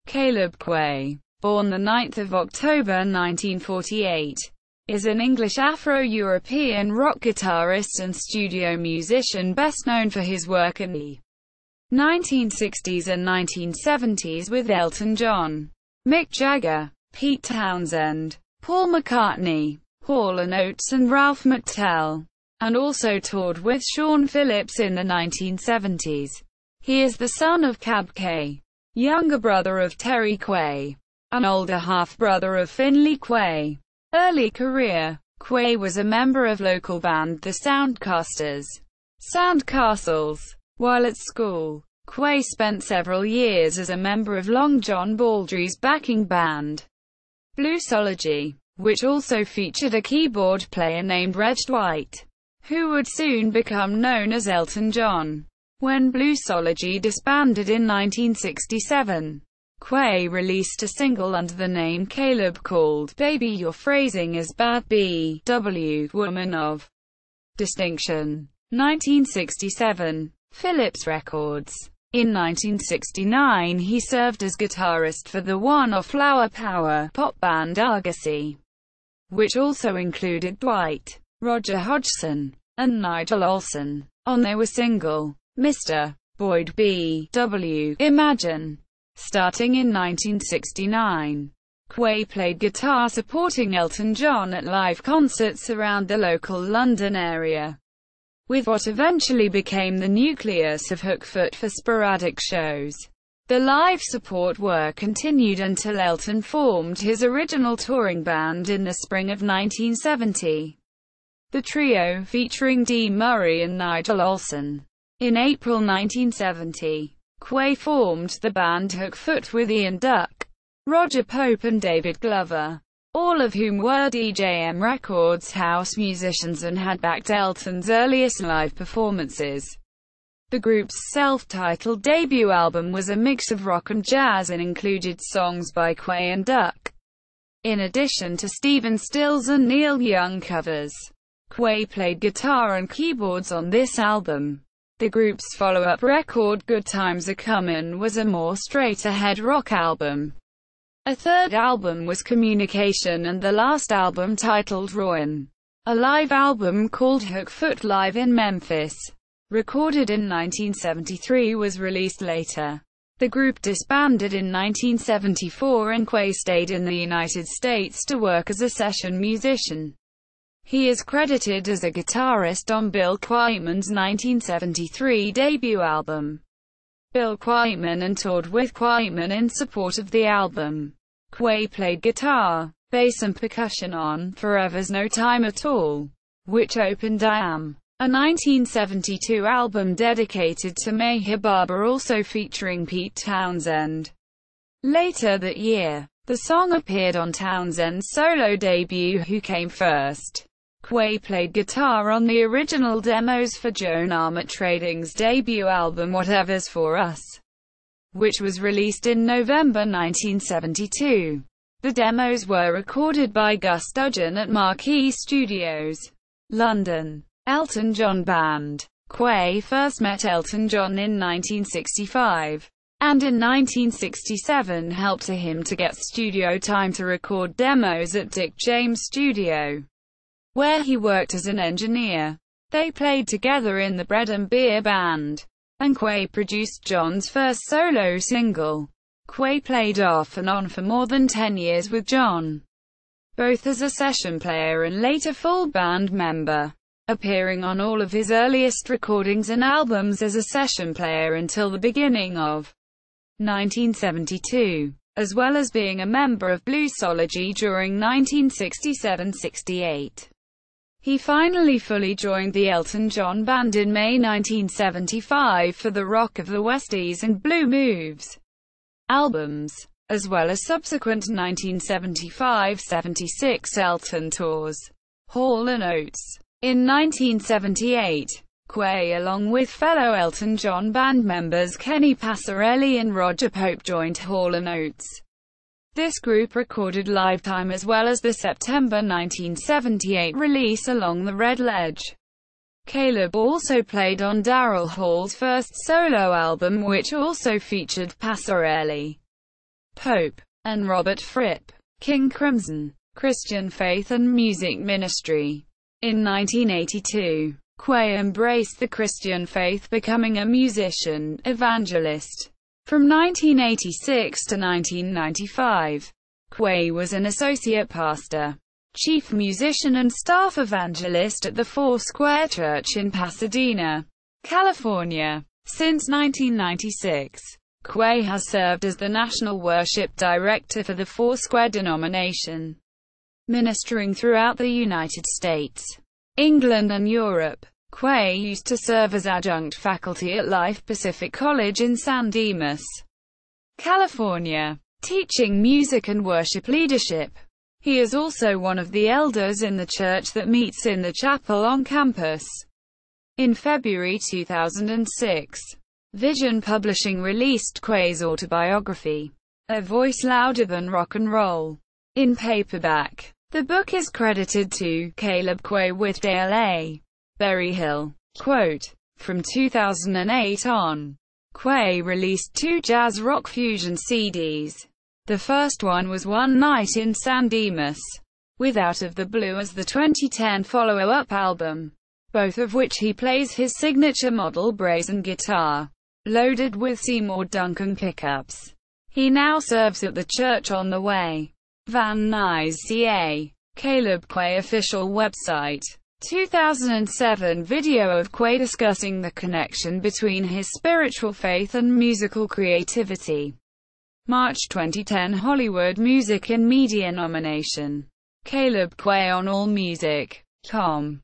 Caleb Quaye, born the 9th of October 1948, is an English Afro-European rock guitarist and studio musician best known for his work in the 1960s and 1970s with Elton John, Mick Jagger, Pete Townshend, Paul McCartney, Oates and Ralph McTell, and also toured with Shawn Phillips in the 1970s. He is the son of Cab Kaye, younger brother of Terri Quaye, and older half-brother of Finley Quaye. Early career: Quaye was a member of local band the Soundcastles. While at school, Quaye spent several years as a member of Long John Baldry's backing band, Bluesology, which also featured a keyboard player named Reg Dwight, who would soon become known as Elton John. When Bluesology disbanded in 1967, Quaye released a single under the name Caleb called "Baby Your Phrasing Is Bad B.W. Woman of Distinction." 1967. Phillips Records. In 1969 he served as guitarist for the one-off flower power pop band Argosy, which also included Dwight, Roger Hodgson, and Nigel Olsson. On their single, Mr. Boyd B.W. Imagine. Starting in 1969, Quaye played guitar supporting Elton John at live concerts around the local London area, with what eventually became the nucleus of Hookfoot for sporadic shows. The live support work continued until Elton formed his original touring band in the spring of 1970. The trio, featuring Dee Murray and Nigel Olsson. In April 1970, Quaye formed the band Hookfoot with Ian Duck, Roger Pope and David Glover, all of whom were DJM Records house musicians and had backed Elton's earliest live performances. The group's self-titled debut album was a mix of rock and jazz and included songs by Quaye and Duck, in addition to Stephen Stills and Neil Young covers. Quaye played guitar and keyboards on this album. The group's follow-up record, Good Times Are Comin', was a more straight-ahead rock album. A third album was Communication, and the last album, titled Ruin, a live album called Hookfoot Live in Memphis, recorded in 1973, was released later. The group disbanded in 1974 and Quaye stayed in the United States to work as a session musician. He is credited as a guitarist on Bill Wyman's 1973 debut album, Bill Wyman, and toured with Wyman in support of the album. Quaye played guitar, bass and percussion on Forever's No Time at All, which opened I Am, a 1972 album dedicated to Meher Baba, also featuring Pete Townshend. Later that year, the song appeared on Townshend's solo debut Who Came First. Quaye played guitar on the original demos for Joan Armatrading's debut album Whatever's For Us, which was released in November 1972. The demos were recorded by Gus Dudgeon at Marquee Studios, London. Elton John Band. Quaye first met Elton John in 1965, and in 1967 helped him to get studio time to record demos at Dick James Studio, where he worked as an engineer. They played together in the Bread and Beer Band, and Quaye produced John's first solo single. Quaye played off and on for more than 10 years with John, both as a session player and later full band member, appearing on all of his earliest recordings and albums as a session player until the beginning of 1972, as well as being a member of Bluesology during 1967-68. He finally fully joined the Elton John Band in May 1975 for the Rock of the Westies and Blue Moves albums, as well as subsequent 1975-76 Elton tours. Hall & Oates. In 1978, Quaye, along with fellow Elton John Band members Kenny Passarelli and Roger Pope, joined Hall & Oates. This group recorded Live Time as well as the September 1978 release Along the Red Ledge. Caleb also played on Daryl Hall's first solo album, which also featured Passarelli. Pope, and Robert Fripp. King Crimson, Christian Faith and Music Ministry. In 1982, Quaye embraced the Christian faith, becoming a musician, evangelist. From 1986 to 1995, Quaye was an associate pastor, chief musician and staff evangelist at the Foursquare Church in Pasadena, California. Since 1996, Quaye has served as the national worship director for the Foursquare denomination, ministering throughout the United States, England and Europe. Quaye used to serve as adjunct faculty at Life Pacific College in San Dimas, California, teaching music and worship leadership. He is also one of the elders in the church that meets in the chapel on campus. In February 2006, Vision Publishing released Quaye's autobiography, A Voice Louder Than Rock and Roll, in paperback. The book is credited to Caleb Quaye with Dale A. Berryhill. Quote, from 2008 on, Quaye released 2 jazz rock fusion CDs. The first one was One Night in San Dimas, with Out of the Blue as the 2010 follow-up album, both of which he plays his signature model brazen guitar, loaded with Seymour Duncan pickups. He now serves at the church on the way. Van Nuys CA. Caleb Quaye official website. 2007 video of Quaye discussing the connection between his spiritual faith and musical creativity. March 2010 Hollywood Music and Media nomination. Caleb Quaye on AllMusic.com.